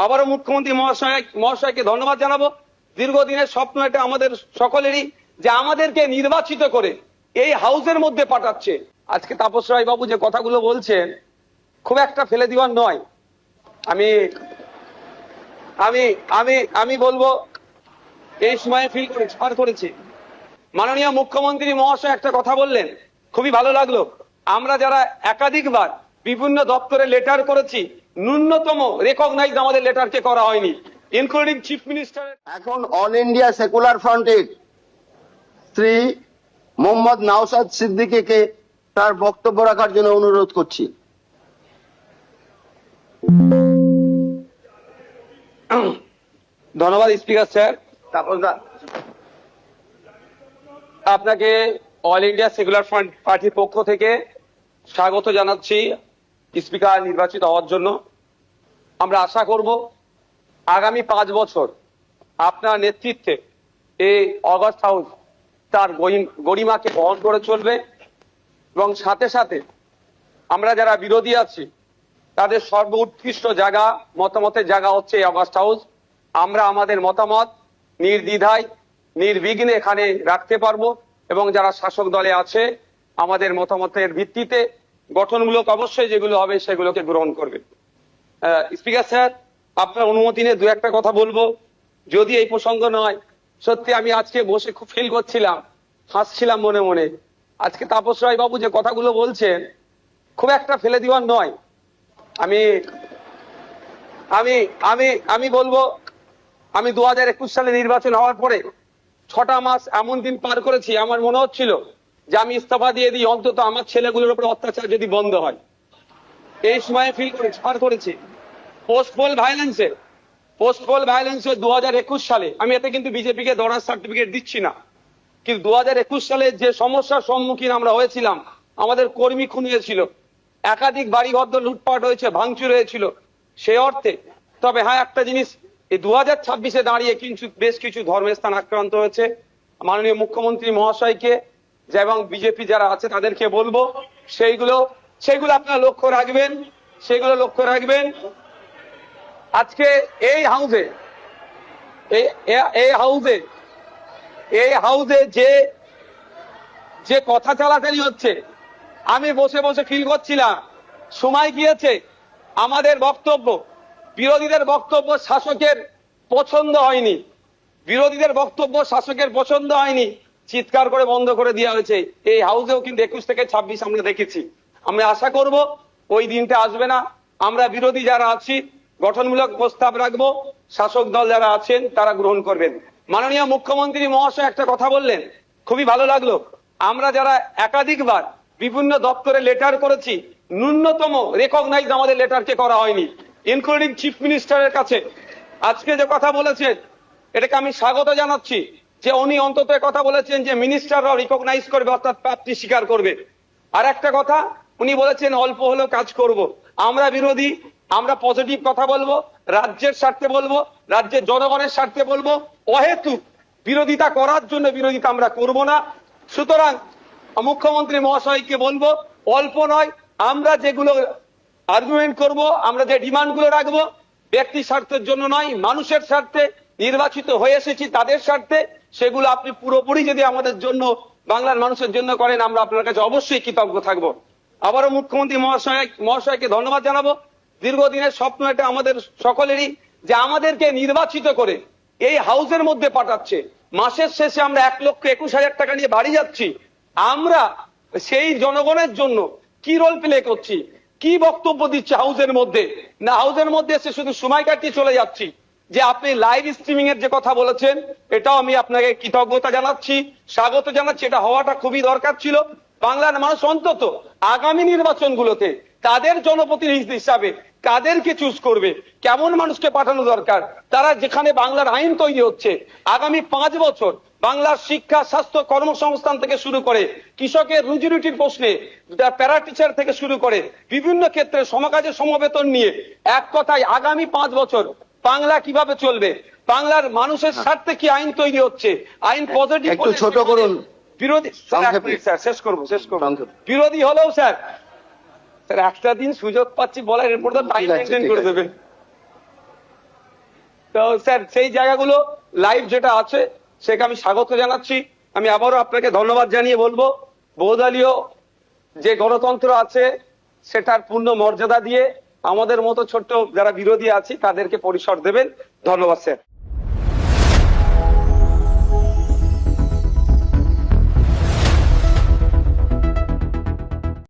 আবারও মুখ্যমন্ত্রী মহাশয়কে ধন্যবাদ জানাবো। দীর্ঘদিনের স্বপ্ন এটা আমাদের সকলেরই, যে আমাদেরকে নির্বাচিত করে এই হাউসের মধ্যে পাঠাচ্ছে। আজকে তাপস রায় বাবু যে কথাগুলো বলছেন খুব একটা ফেলে দেওয়ার নয়। আমি আমি আমি আমি বলবো এই সময়ে ফিল করেছি। মাননীয় মুখ্যমন্ত্রী মহাশয় একটা কথা বললেন, খুবই ভালো লাগলো। আমরা যারা একাধিকবার বিভিন্ন দপ্তরে লেটার করেছি, ন্যূনতম রেকগনাইজ আমাদের লেটারকে করা হয়নি, ইনক্লুডিং চিফ মিনিস্টার। এখন অল ইন্ডিয়া সেকুলার ফ্রন্টের শ্রী মোহাম্মদ নওশাদ সিদ্দিকীকে তার বক্তব্য রাখার জন্য অনুরোধ করছি। ধন্যবাদ স্পিকার স্যার। আপনাকে অল ইন্ডিয়া সেকুলার ফ্রন্ট পার্টির পক্ষ থেকে স্বাগত জানাচ্ছি স্পিকার নির্বাচিত হওয়ার জন্য। আমরা আশা করব আগামী 5 বছর আপনার নেতৃত্বে এই অগাস্ট হাউস তার গরিমাকে বহন করে চলবে, এবং সাথে সাথে আমরা যারা বিরোধী আছি তাদের সর্বোৎকৃষ্ট জায়গা, মতামতের জায়গা হচ্ছে এই অগাস্ট হাউস। আমরা আমাদের মতামত নির্দ্বিধায় নির্বিঘ্নে এখানে রাখতে পারবো, এবং যারা শাসক দলে আছে আমাদের মতামতের ভিত্তিতে গঠনমূলক অবশ্যই যেগুলো হবে সেগুলোকে গ্রহণ করবে। স্পিকার স্যার, আপনার অনুমতি নিয়ে 2-1টা কথা বলবো, যদি এই প্রসঙ্গ নয়। সত্যি আমি আজকে বসে খুব ফিল করছিলাম, হাসছিলাম মনে মনে। আজকে তাপস রায় বাবু যে কথাগুলো বলছেন খুব একটা ফেলে দেওয়ার নয়। আমি আমি আমি আমি বলবো, আমি 2021 সালে নির্বাচন হওয়ার পরে 6টা মাস এমন দিন পার করেছি, আমার মনে হচ্ছিল যে আমি ইস্তফা দিয়ে দিই, অন্তত আমার ছেলেগুলোর উপর অত্যাচার যদি বন্ধ হয়। এই সময়ে ফিল করেছি পোস্ট পোল ভায়োলেন্সে 2021 সালে, আমি এতে কিন্তু বিজেপিকে দরার সার্টিফিকেট দিচ্ছি না, কিন্তু 2021 সালে যে সমস্যার সম্মুখীন আমরা হয়েছিলাম, আমাদের কর্মী খুন হয়েছিল, একাধিক বাড়িঘর লুটপাট হয়েছে, ভাঙচুর হয়েছিল, সেই অর্থে। তবে হ্যাঁ, একটা জিনিস, এই 2026-এ দাঁড়িয়ে কিন্তু বেশ কিছু ধর্মের স্থান আক্রান্ত হয়েছে। মাননীয় মুখ্যমন্ত্রী মহাশয়কে এবং বিজেপি যারা আছে তাদেরকে বলবো সেইগুলো আপনারা লক্ষ্য রাখবেন। আজকে এই হাউসে যে কথা চালাচালি হচ্ছে, আমি বসে বসে ফিল করছিলাম সময় গিয়েছে আমাদের বক্তব্য, বিরোধীদের বক্তব্য শাসকের পছন্দ হয়নি, চিৎকার করে বন্ধ করে দেওয়া হয়েছে। এই হাউসেও কিন্তু 21 থেকে 26 আমরা দেখেছি। আমরা আশা করব ওই দিনটা আসবে না। আমরা বিরোধী যারা আছি গঠনমূলক প্রস্তাব রাখবো, শাসক দল যারা আছেন তারা গ্রহণ করবেন। মাননীয় মুখ্যমন্ত্রী মহাশয় একটা কথা বললেন, খুবই ভালো লাগলো। আমরা যারা একাধিকবার বিভিন্ন দপ্তরে লেটার করেছি, ন্যূনতম রেকগনাইজ আমাদের লেটারকে করা হয়নি, ইনক্লুডিং চিফ মিনিস্টারের কাছে। আজকে যে কথা বলেছেন এটাকে আমি স্বাগত জানাচ্ছি, যে উনি অন্তত কথা বলেছেন যে মিনিস্টাররাও রিকগনাইজ করবে, অর্থাৎ প্রাপ্তি স্বীকার করবে। আর একটা কথা উনি বলেছেন অল্প হলেও কাজ করব। আমরা বিরোধী, আমরা পজিটিভ কথা বলবো, রাজ্যের স্বার্থে বলবো, রাজ্যের জনগণের স্বার্থে বলবো। অহেতুক বিরোধিতা করার জন্য বিরোধিতা আমরা করব না। সুতরাং মুখ্যমন্ত্রী মহাশয়কে বলবো, অল্প নয়, আমরা যেগুলো আর্গুমেন্ট করব, আমরা যে ডিমান্ডগুলো রাখবো, ব্যক্তি স্বার্থের জন্য নয়, মানুষের স্বার্থে, নির্বাচিত হয়ে এসেছি তাদের স্বার্থে, সেগুলো আপনি পুরোপুরি যদি আমাদের জন্য, বাংলার মানুষের জন্য করেন, আমরা আপনার কাছে অবশ্যই কৃতজ্ঞ থাকবো। আবারও মুখ্যমন্ত্রী মহাশয়কে ধন্যবাদ জানাবো। দীর্ঘদিনের স্বপ্ন এটা আমাদের সকলেরই, যে আমাদেরকে নির্বাচিত করে এই হাউসের মধ্যে পাঠাচ্ছে। মাসের শেষে আমরা 1,21,000 টাকা নিয়ে বাড়ি যাচ্ছি। আমরা সেই জনগণের জন্য কি রোল প্লে করছি, কি বক্তব্য দিচ্ছে হাউসের মধ্যে, না হাউসের মধ্যে এসে শুধু সময় কাটিয়ে চলে যাচ্ছি। যে আপনি লাইভ স্ট্রিমিং এর যে কথা বলেছেন, এটাও আমি আপনাকে কৃতজ্ঞতা জানাচ্ছি, স্বাগত জানাচ্ছি। এটা হওয়াটা খুবই দরকার ছিল। বাংলার মানুষ অন্তত আগামী নির্বাচনগুলোতে তাদের জনপ্রতিনিধি হিসাবে কাদেরকে চুজ করবে, কেমন মানুষকে পাঠানো দরকার, তারা যেখানে বাংলার আইন তৈরি হচ্ছে আগামী 5 বছর বাংলার শিক্ষা, স্বাস্থ্য, কর্মসংস্থান থেকে শুরু করে কৃষকের রুজি রুটির প্রশ্নে, প্যারা টিচার থেকে শুরু করে বিভিন্ন ক্ষেত্রে সমকাজের সমবেতন নিয়ে, এক কথায় আগামী 5 বছর বাংলা কিভাবে চলবে, বাংলার মানুষের স্বার্থে কি আইন তৈরি হচ্ছে, আইন পজিটিভ। একটু ছোট করুন। বিরোধী স্যার, শেষ করবো। বিরোধী হলেও স্যার একটা দিন সুযোগ পাচ্ছি বলার, এরপর তো টাইম মেনটেন করে দেবেন। তো স্যার সেই জায়গাগুলো লাইভ যেটা আছে সেটা আমি স্বাগত জানাচ্ছি। আমি আবারও আপনাকে ধন্যবাদ জানিয়ে বলবো বহুদলীয় যে গণতন্ত্র আছে সেটার পূর্ণ মর্যাদা দিয়ে আমাদের মতো ছোট্ট যারা বিরোধী আছি তাদেরকে পরিসর দেবেন। ধন্যবাদ স্যার।